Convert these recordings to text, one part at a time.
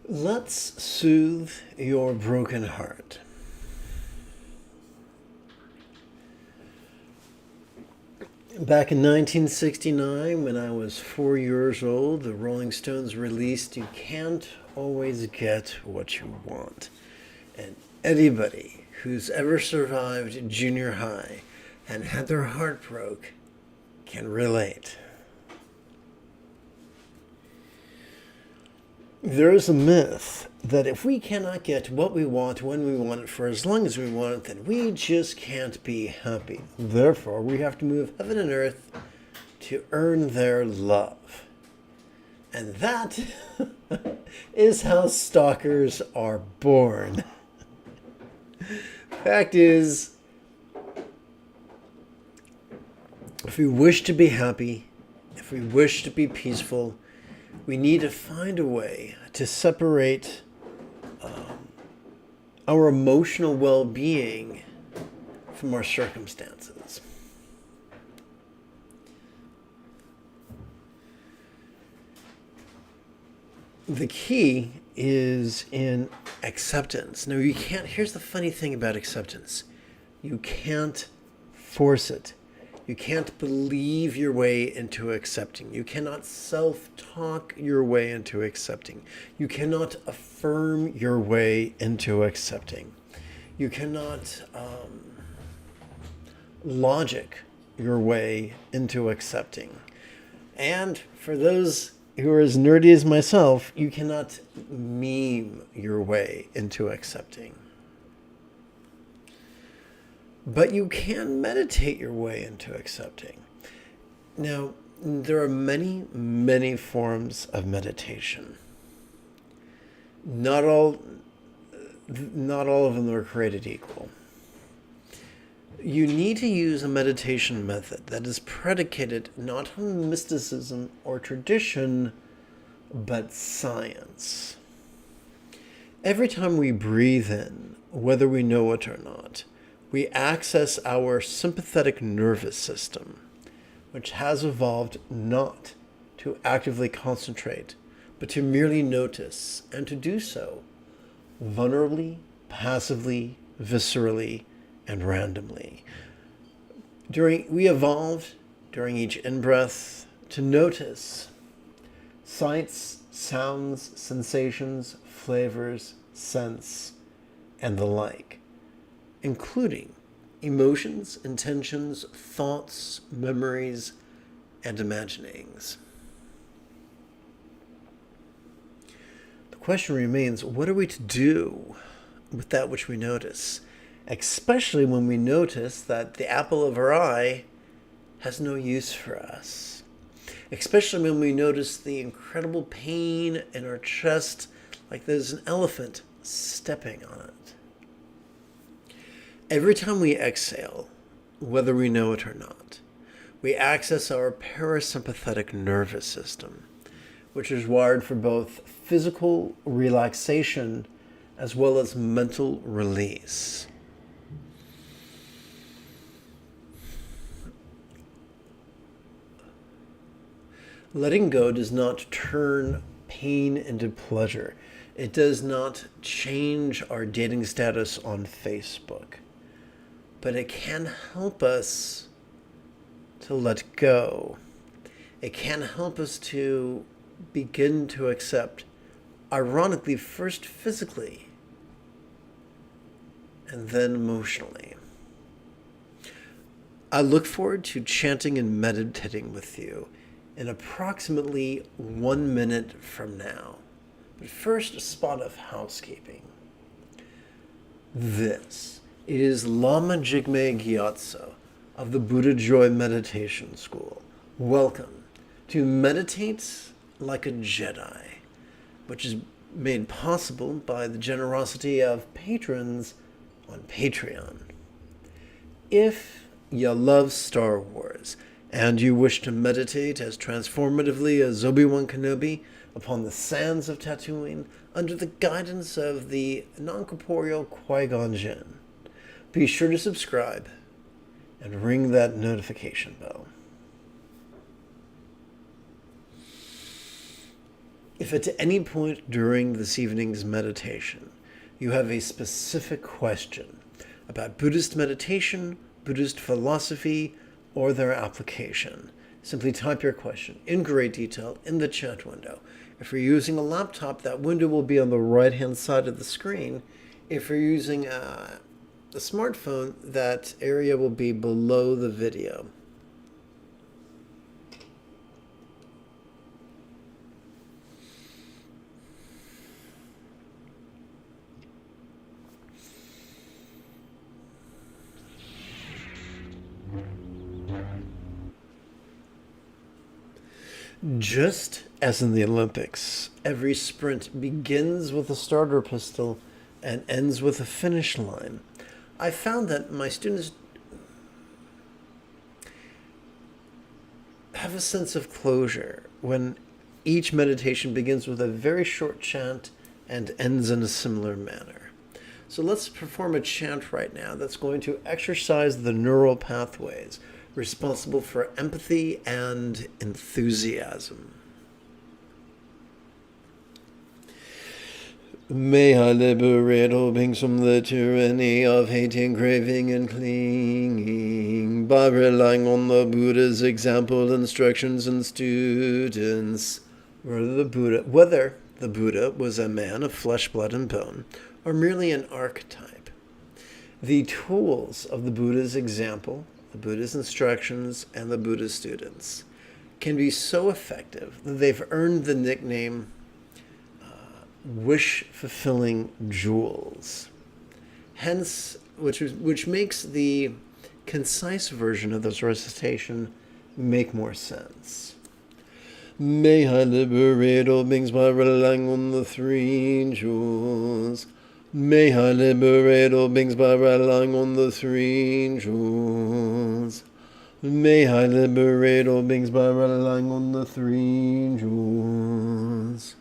Let's soothe your broken heart. Back in 1969, when I was 4 years old, the Rolling Stones released "You Can't Always Get What You Want." And anybody who's ever survived junior high and had their heart broke can relate. There is a myth that if we cannot get what we want when we want it for as long as we want it, then we just can't be happy. Therefore, we have to move heaven and earth to earn their love. And that is how stalkers are born. Fact is, if we wish to be happy, if we wish to be peaceful, we need to find a way to separate our emotional well-being from our circumstances. The key is in acceptance. Now, here's the funny thing about acceptance. You can't force it. You can't believe your way into accepting. You cannot self-talk your way into accepting. You cannot affirm your way into accepting. You cannot logic your way into accepting. And for those who are as nerdy as myself, you cannot meme your way into accepting. But you can meditate your way into accepting. Now, there are many, many forms of meditation. Not all of them are created equal. You need to use a meditation method that is predicated not on mysticism or tradition, but science. Every time we breathe in, whether we know it or not, we access our sympathetic nervous system, which has evolved not to actively concentrate, but to merely notice, and to do so vulnerably, passively, viscerally, and randomly. We evolved during each in-breath to notice sights, sounds, sensations, flavors, scents, and the like, including emotions, intentions, thoughts, memories, and imaginings. The question remains, what are we to do with that which we notice? Especially when we notice that the apple of our eye has no use for us. Especially when we notice the incredible pain in our chest, like there's an elephant stepping on it. Every time we exhale, whether we know it or not, we access our parasympathetic nervous system, which is wired for both physical relaxation as well as mental release. Letting go does not turn pain into pleasure. It does not change our dating status on Facebook. But it can help us to let go. It can help us to begin to accept, ironically, first physically, and then emotionally. I look forward to chanting and meditating with you in approximately 1 minute from now. But first, a spot of housekeeping. This is Lama Jigme Gyatso of the Buddha Joy Meditation School. Welcome to Meditate Like a Jedi, which is made possible by the generosity of patrons on Patreon. If you love Star Wars and you wish to meditate as transformatively as Obi-Wan Kenobi upon the sands of Tatooine under the guidance of the non-corporeal Qui-Gon Jinn, be sure to subscribe and ring that notification bell. If at any point during this evening's meditation you have a specific question about Buddhist meditation, Buddhist philosophy, or their application, simply type your question in great detail in the chat window. If you're using a laptop, that window will be on the right-hand side of the screen. If you're using a smartphone, that area will be below the video. Just as in the Olympics, every sprint begins with a starter pistol and ends with a finish line. I found that my students have a sense of closure when each meditation begins with a very short chant and ends in a similar manner. So let's perform a chant right now that's going to exercise the neural pathways responsible for empathy and enthusiasm. May I liberate all beings from the tyranny of hating, craving, and clinging by relying on the Buddha's example, instructions, and students. Whether the Buddha was a man of flesh, blood, and bone, or merely an archetype, the tools of the Buddha's example, the Buddha's instructions, and the Buddha's students can be so effective that they've earned the nickname wish-fulfilling jewels. Hence, which makes the concise version of this recitation make more sense. May I liberate all beings by relying on the three jewels. May I liberate all beings by relying on the three jewels. May I liberate all beings by relying on the three jewels.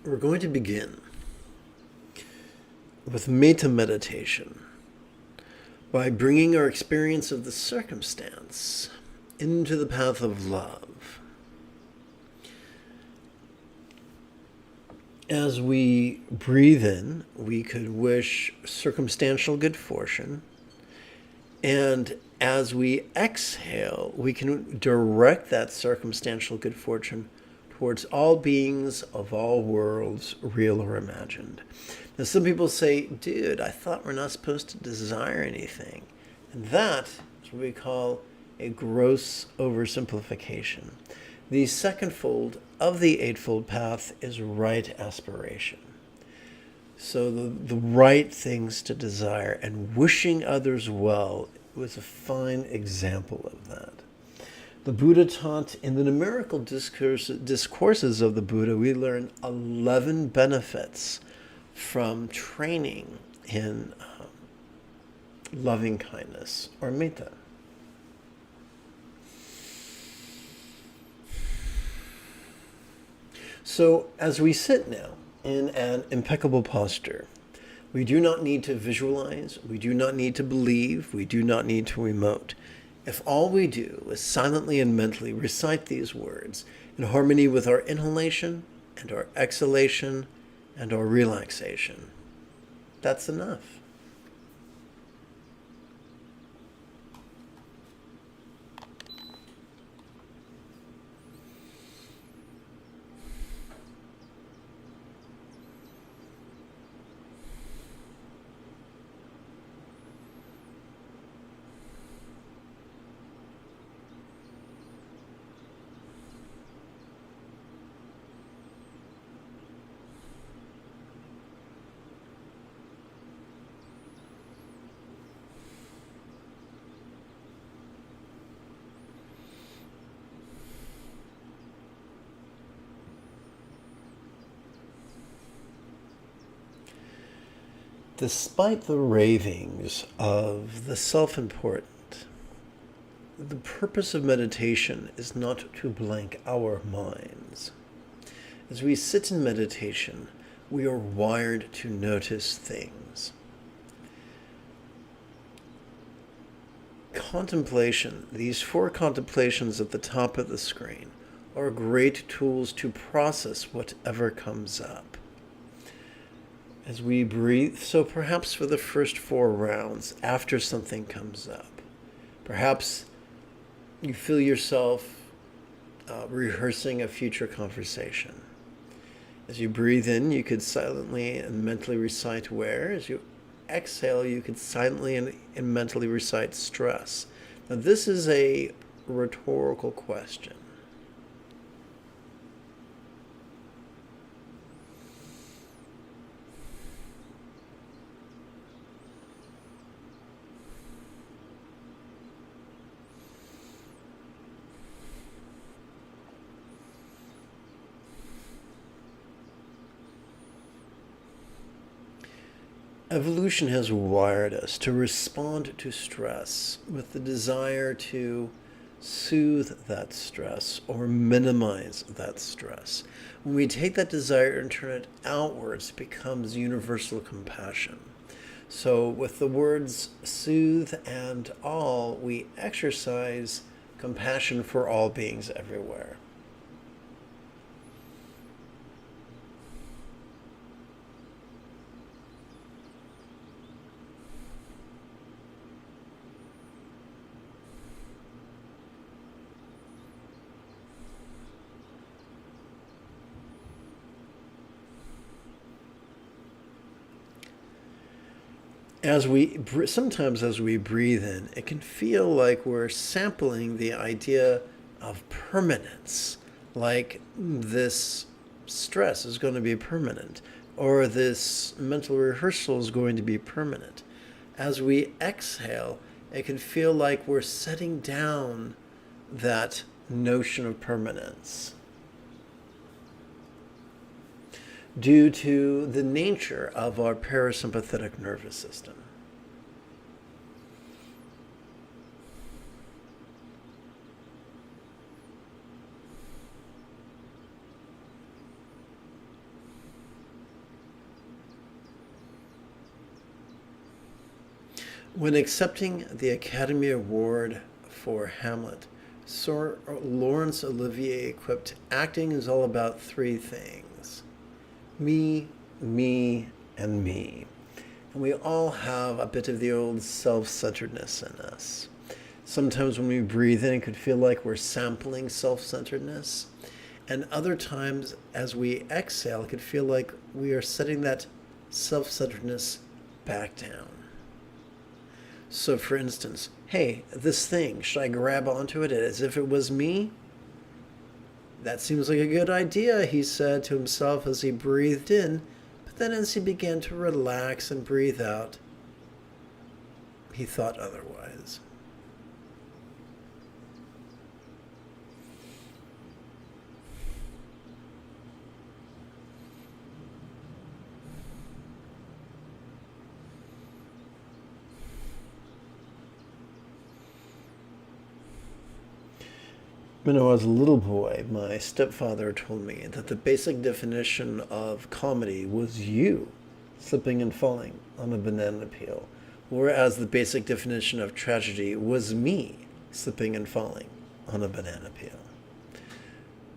We're going to begin with metta meditation by bringing our experience of the circumstance into the path of love. As we breathe in, we could wish circumstantial good fortune, and as we exhale, we can direct that circumstantial good fortune towards all beings of all worlds, real or imagined. Now, some people say, dude, I thought we're not supposed to desire anything. And that is what we call a gross oversimplification. The second fold of the Eightfold Path is right aspiration. So the right things to desire and wishing others well was a fine example of that. The Buddha taught in the numerical discourses of the Buddha, we learn 11 benefits from training in loving kindness or metta. So as we sit now in an impeccable posture, we do not need to visualize, we do not need to believe, we do not need to emote. If all we do is silently and mentally recite these words in harmony with our inhalation and our exhalation and our relaxation, that's enough. Despite the ravings of the self-important, the purpose of meditation is not to blank our minds. As we sit in meditation, we are wired to notice things. Contemplation, these 4 contemplations at the top of the screen, are great tools to process whatever comes up. As we breathe, so perhaps for the first 4 rounds, after something comes up, perhaps you feel yourself rehearsing a future conversation. As you breathe in, you could silently and mentally recite where. As you exhale, you could silently and mentally recite stress. Now, this is a rhetorical question. Evolution has wired us to respond to stress with the desire to soothe that stress or minimize that stress. When we take that desire and turn it outwards, it becomes universal compassion. So with the words soothe and all, we exercise compassion for all beings everywhere. Sometimes as we breathe in, it can feel like we're sampling the idea of permanence, like this stress is going to be permanent, or this mental rehearsal is going to be permanent. As we exhale, it can feel like we're setting down that notion of permanence, due to the nature of our parasympathetic nervous system. When accepting the Academy Award for Hamlet, Sir Laurence Olivier quipped, "Acting is all about 3 things. Me, and me." And we all have a bit of the old self-centeredness in us. Sometimes when we breathe in, it could feel like we're sampling self-centeredness. And other times, as we exhale, it could feel like we are setting that self-centeredness back down. So for instance, hey, this thing, should I grab onto it as if it was me? That seems like a good idea, he said to himself as he breathed in, but then as he began to relax and breathe out, he thought otherwise. When I was a little boy, my stepfather told me that the basic definition of comedy was you slipping and falling on a banana peel, whereas the basic definition of tragedy was me slipping and falling on a banana peel.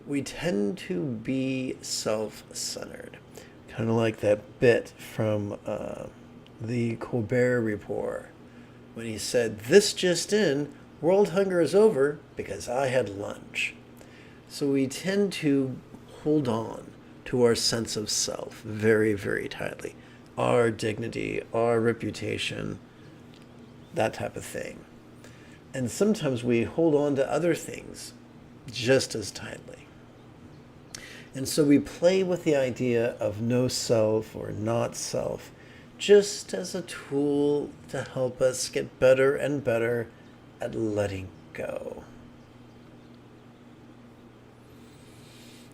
We tend to be self-centered, kind of like that bit from the Colbert Report when he said, "This just in, world hunger is over because I had lunch." So we tend to hold on to our sense of self very, very tightly. Our dignity, our reputation, that type of thing. And sometimes we hold on to other things just as tightly. And so we play with the idea of no self or not self, just as a tool to help us get better and better at letting go.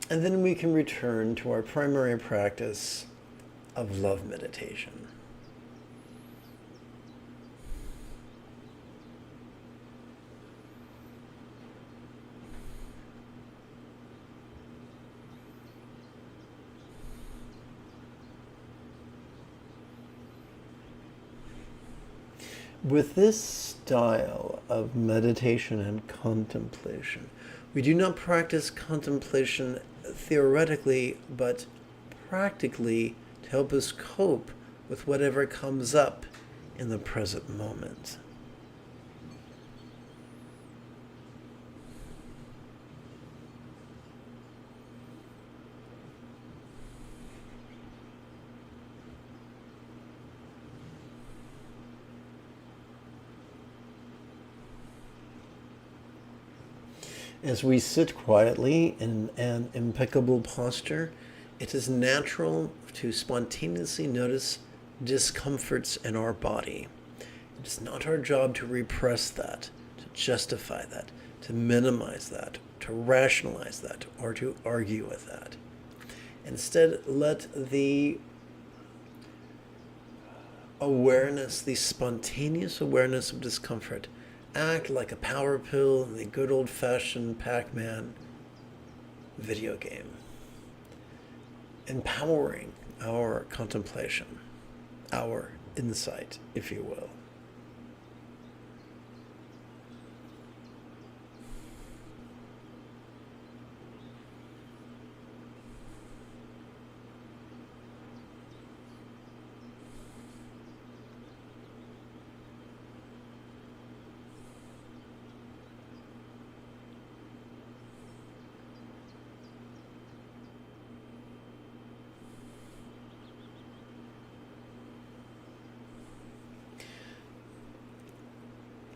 And then we can return to our primary practice of love meditation. With this style of meditation and contemplation, we do not practice contemplation theoretically, but practically to help us cope with whatever comes up in the present moment. As we sit quietly in an impeccable posture, it is natural to spontaneously notice discomforts in our body. It is not our job to repress that, to justify that, to minimize that, to rationalize that, or to argue with that. Instead, let the awareness, the spontaneous awareness of discomfort, act like a power pill in the good old-fashioned Pac-Man video game, empowering our contemplation, our insight, if you will.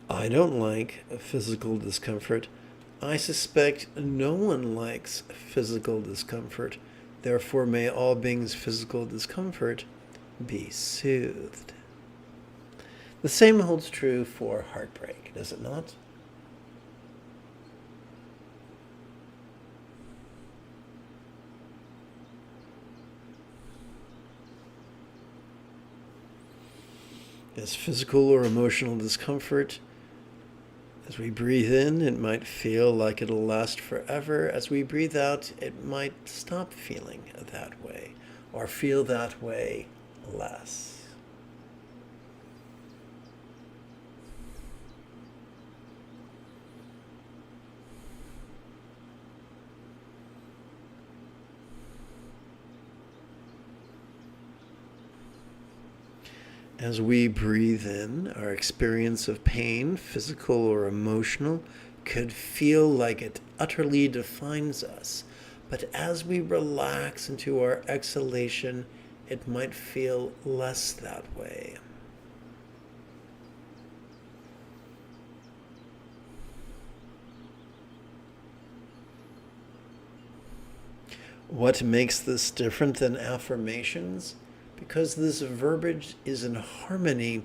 I don't like physical discomfort. I suspect no one likes physical discomfort. Therefore, may all beings' physical discomfort be soothed. The same holds true for heartbreak, does it not? As physical or emotional discomfort, as we breathe in, it might feel like it'll last forever. As we breathe out, it might stop feeling that way or feel that way less. As we breathe in, our experience of pain, physical or emotional, could feel like it utterly defines us. But as we relax into our exhalation, it might feel less that way. What makes this different than affirmations? Because this verbiage is in harmony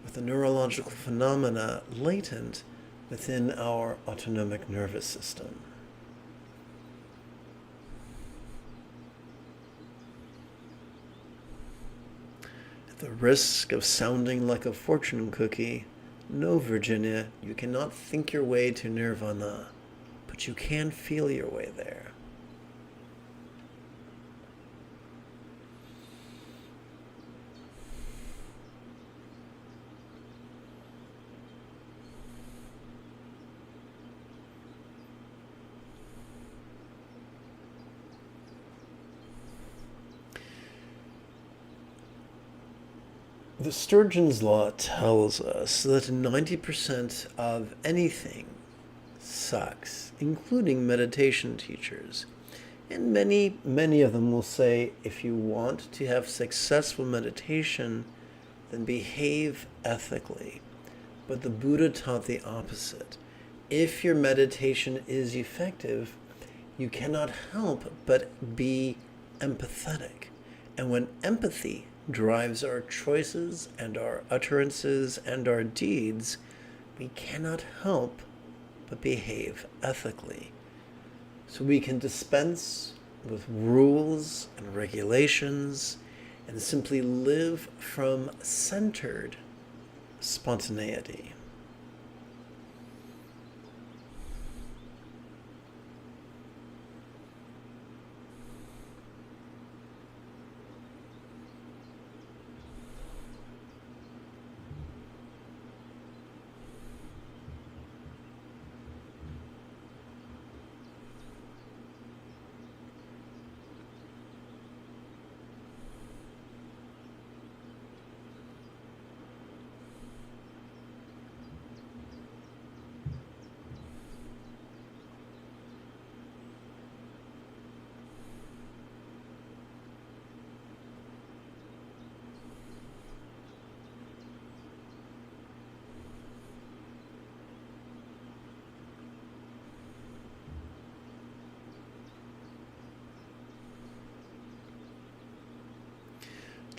with the neurological phenomena latent within our autonomic nervous system. At the risk of sounding like a fortune cookie, no, Virginia, you cannot think your way to nirvana, but you can feel your way there. The Sturgeon's Law tells us that 90% of anything sucks, including meditation teachers. And many of them will say, if you want to have successful meditation, then behave ethically. But the Buddha taught the opposite. If your meditation is effective, you cannot help but be empathetic. And when empathy drives our choices and our utterances and our deeds, we cannot help but behave ethically. So we can dispense with rules and regulations and simply live from centered spontaneity.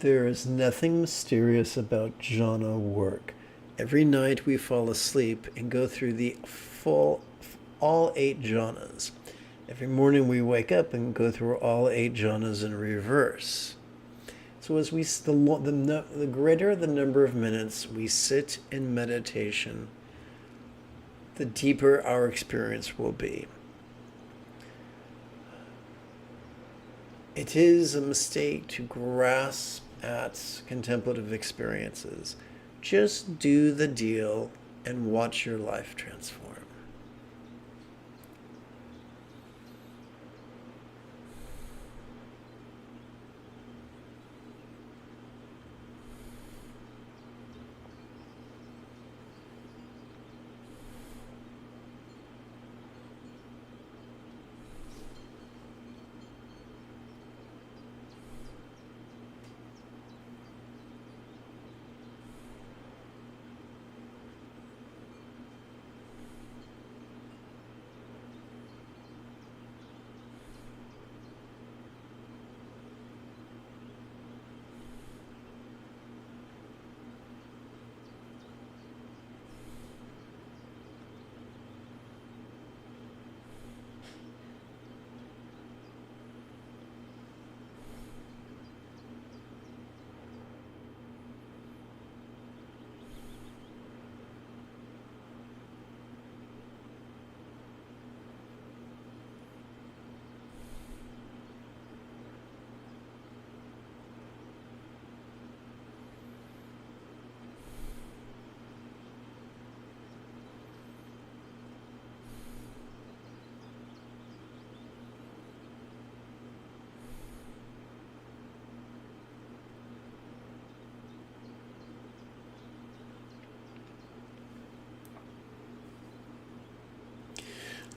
There is nothing mysterious about jhana work. Every night we fall asleep and go through all 8 jhanas. Every morning we wake up and go through all 8 jhanas in reverse. So as the greater the number of minutes we sit in meditation, the deeper our experience will be. It is a mistake to grasp at contemplative experiences. Just do the deal and watch your life transform.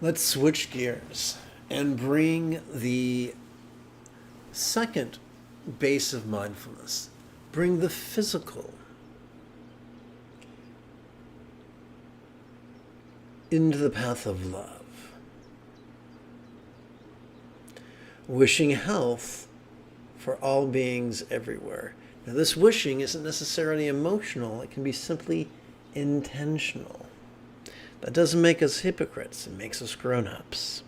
Let's switch gears and bring the second base of mindfulness. Bring the physical into the path of love. Wishing health for all beings everywhere. Now, this wishing isn't necessarily emotional. It can be simply intentional. That doesn't make us hypocrites. It makes us grown-ups.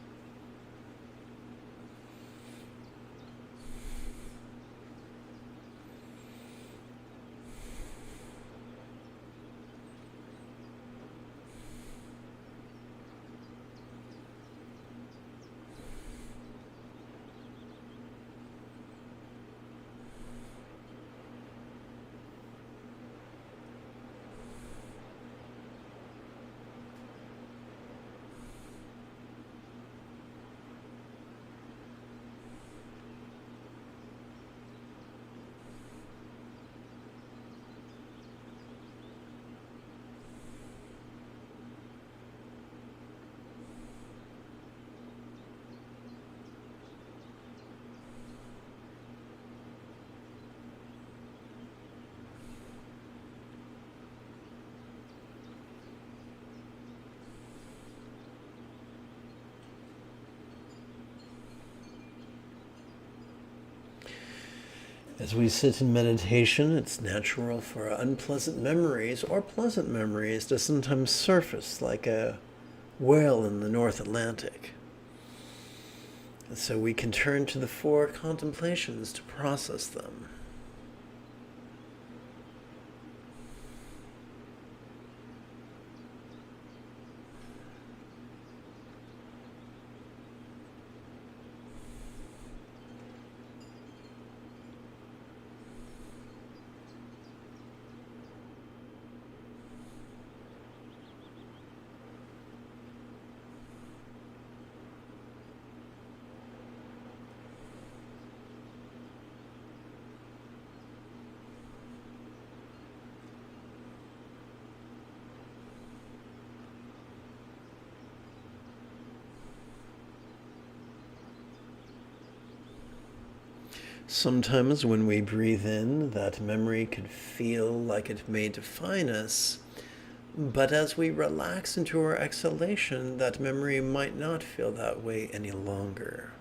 As we sit in meditation, it's natural for unpleasant memories or pleasant memories to sometimes surface like a whale in the North Atlantic. And so we can turn to the 4 contemplations to process them. Sometimes when we breathe in, that memory could feel like it may define us, but as we relax into our exhalation, that memory might not feel that way any longer.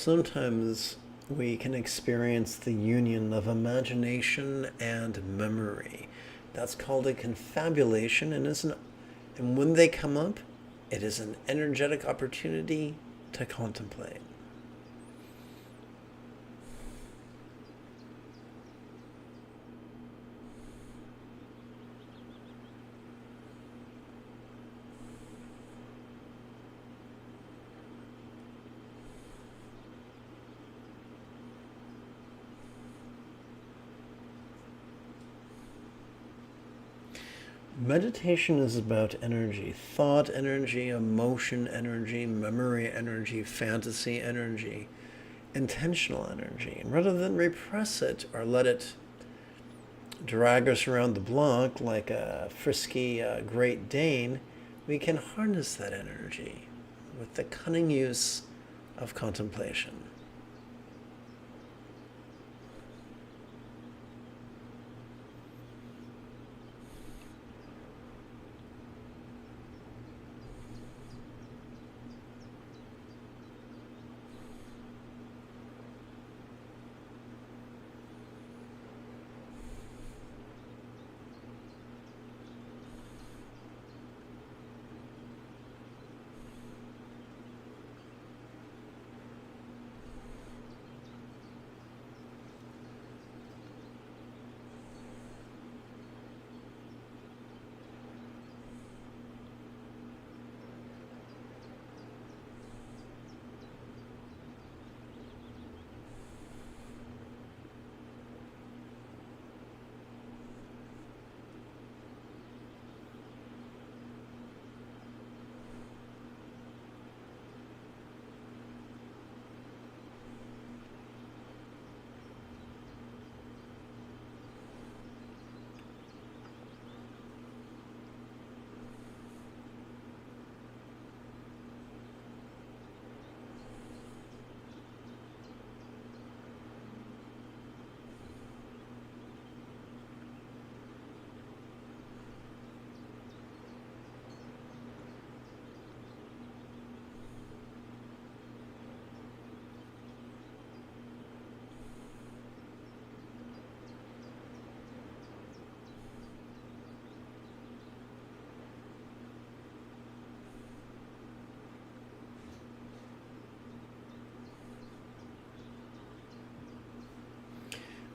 sometimes we can experience the union of imagination and memory. That's called a confabulation, and when they come up, it is an energetic opportunity to contemplate. Meditation is about energy, thought energy, emotion energy, memory energy, fantasy energy, intentional energy. And rather than repress it or let it drag us around the block like a frisky Great Dane, we can harness that energy with the cunning use of contemplation.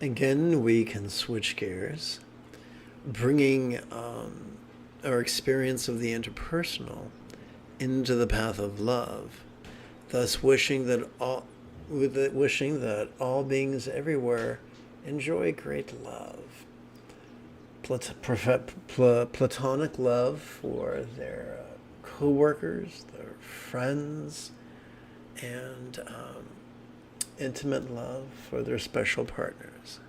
Again, we can switch gears, bringing our experience of the interpersonal into the path of love, thus wishing that all beings everywhere enjoy great love. Platonic love for their co-workers, their friends, and intimate love for their special partners.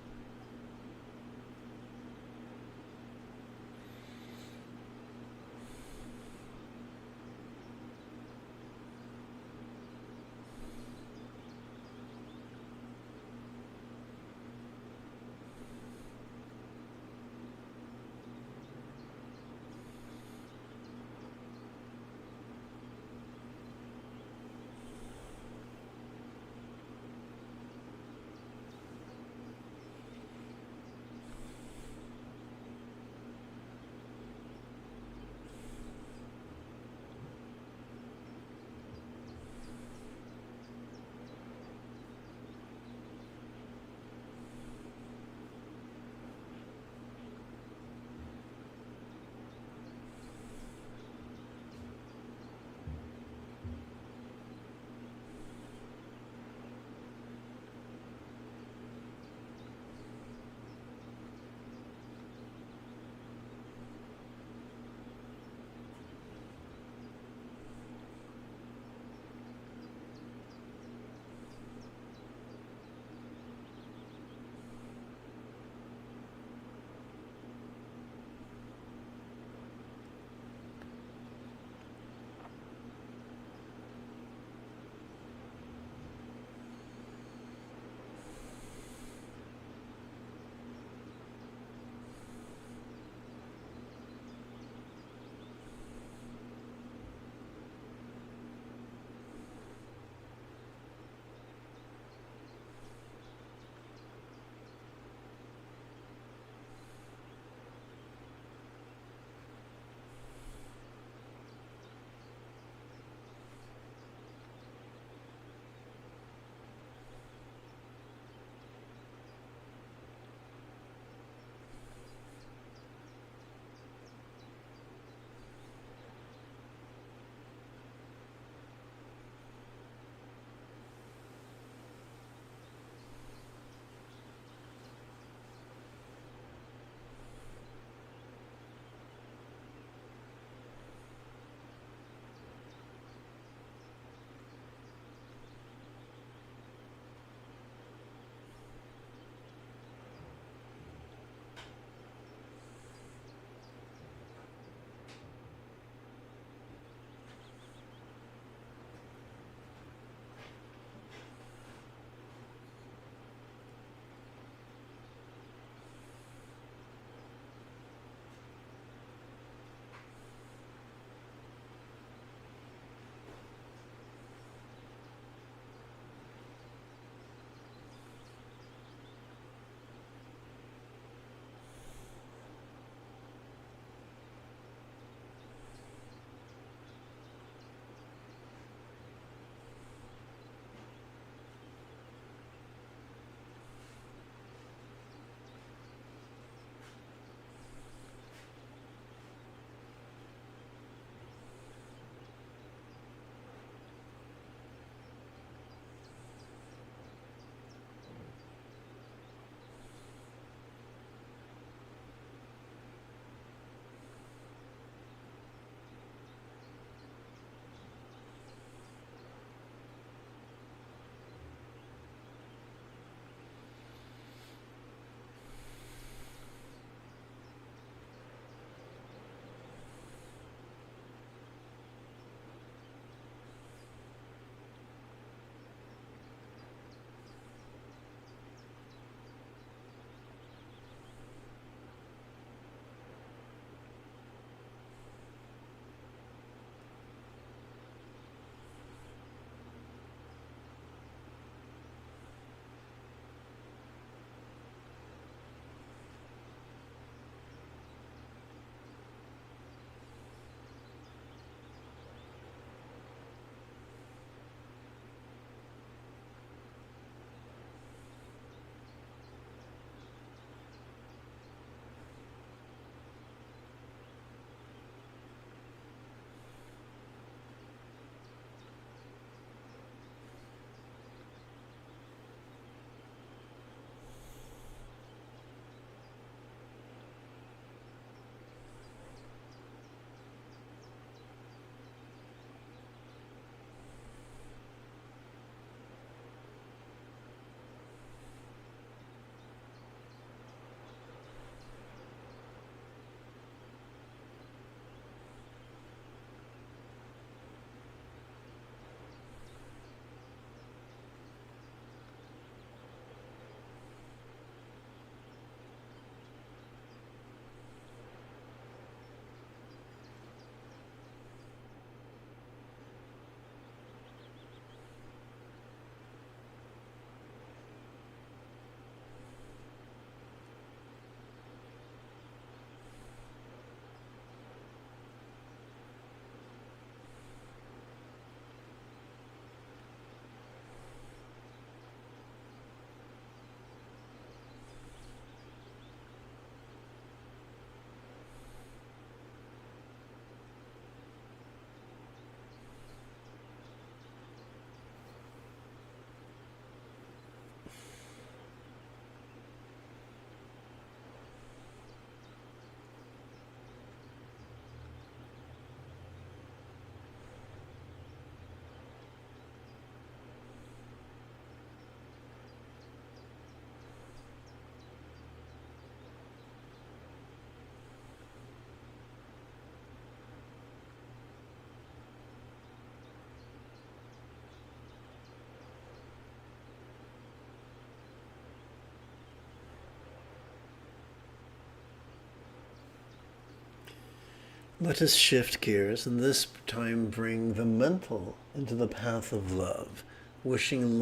Let us shift gears and this time bring the mental into the path of love, wishing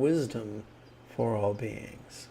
wisdom for all beings.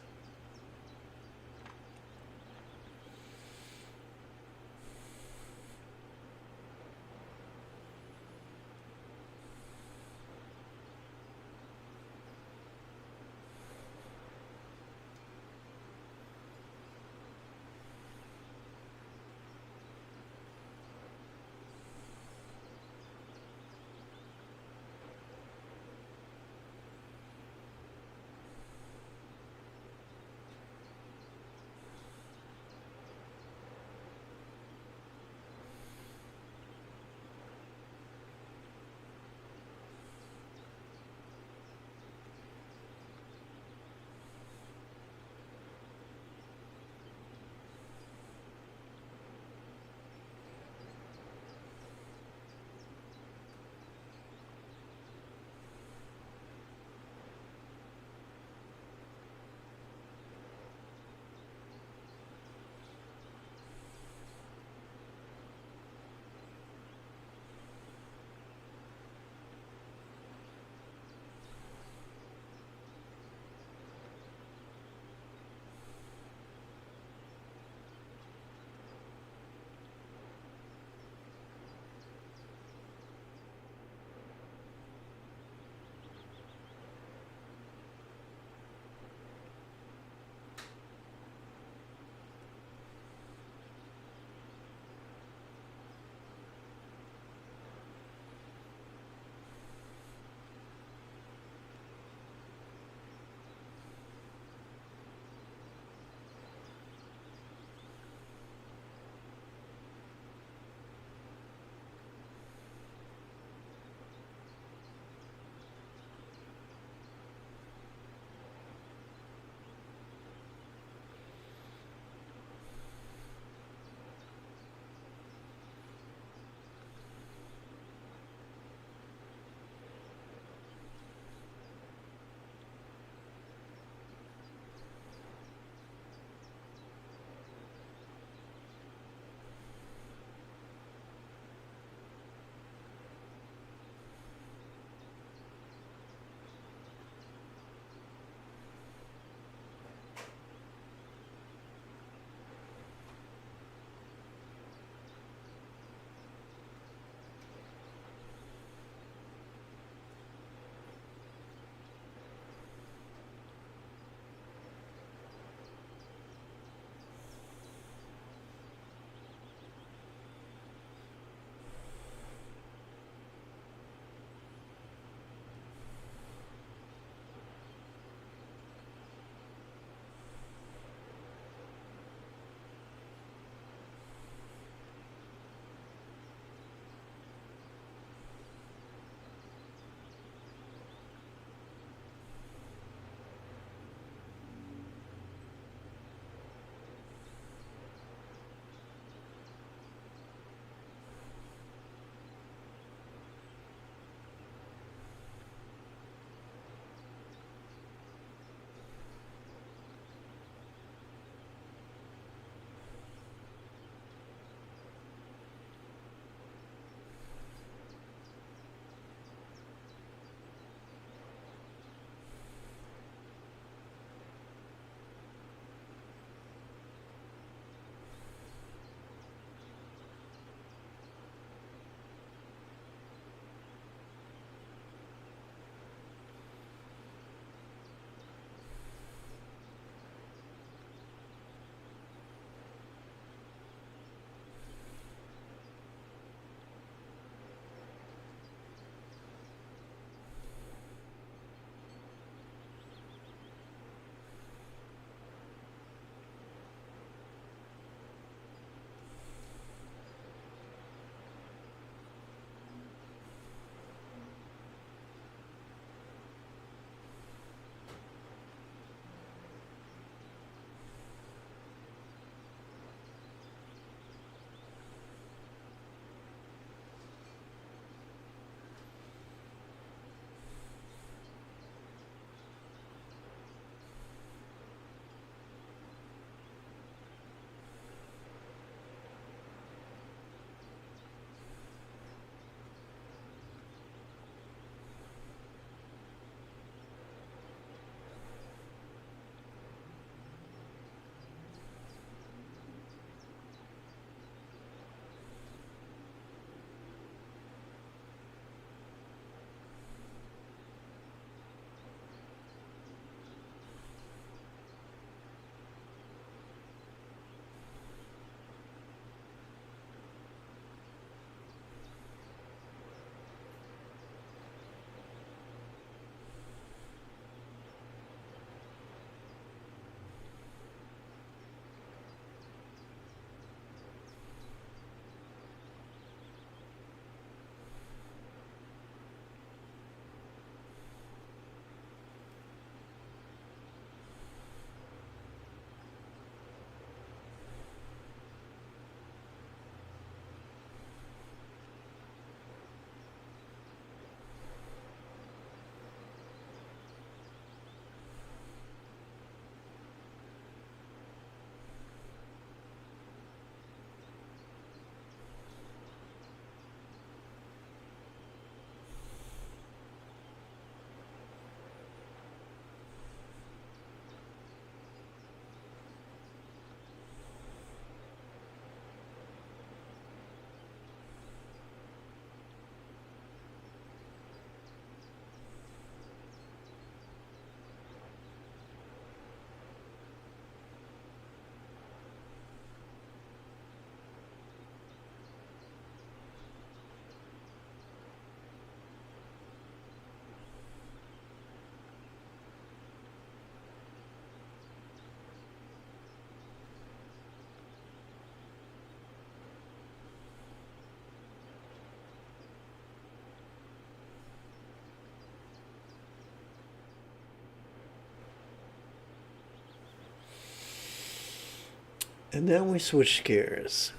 And now we switch gears.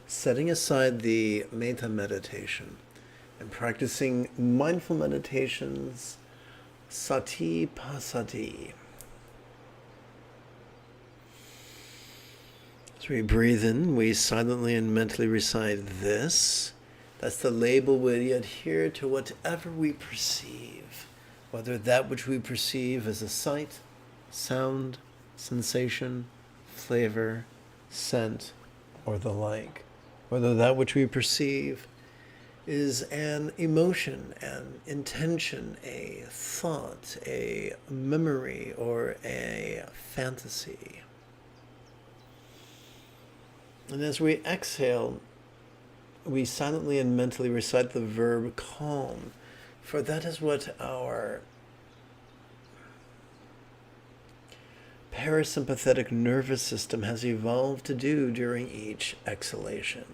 Setting aside the metta meditation and practicing mindful meditations, sati pasati. As we breathe in, we silently and mentally recite this. That's the label we adhere to whatever we perceive, whether that which we perceive is a sight, sound, sensation, flavor, scent, or the like. Whether that which we perceive is an emotion, an intention, a thought, a memory, or a fantasy. And as we exhale, we silently and mentally recite the verb calm, for that is what our parasympathetic nervous system has evolved to do during each exhalation.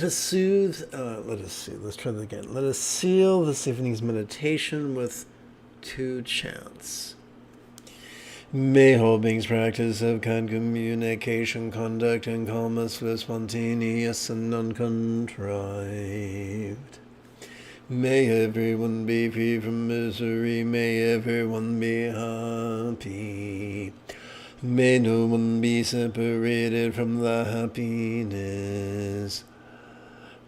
let's try that again. Let us seal this evening's meditation with 2 chants. May all beings practice of kind communication, conduct, and calmness with spontaneous and uncontrived. May everyone be free from misery. May everyone be happy. May no one be separated from the happiness.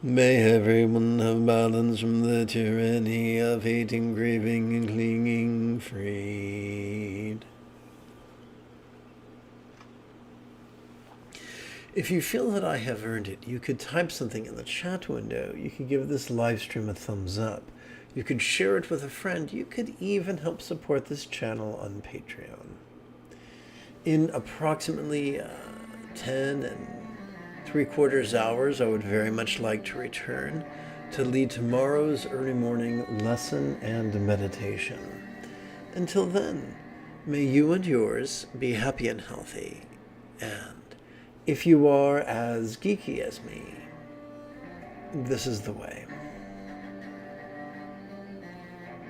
May everyone have balance from the tyranny of hating, craving, and clinging freed. If you feel that I have earned it, you could type something in the chat window. You could give this live stream a thumbs up. You could share it with a friend. You could even help support this channel on Patreon. In approximately 10 3/4 hours, I would very much like to return to lead tomorrow's early morning lesson and meditation. Until then, may you and yours be happy and healthy, and if you are as geeky as me, this is the way.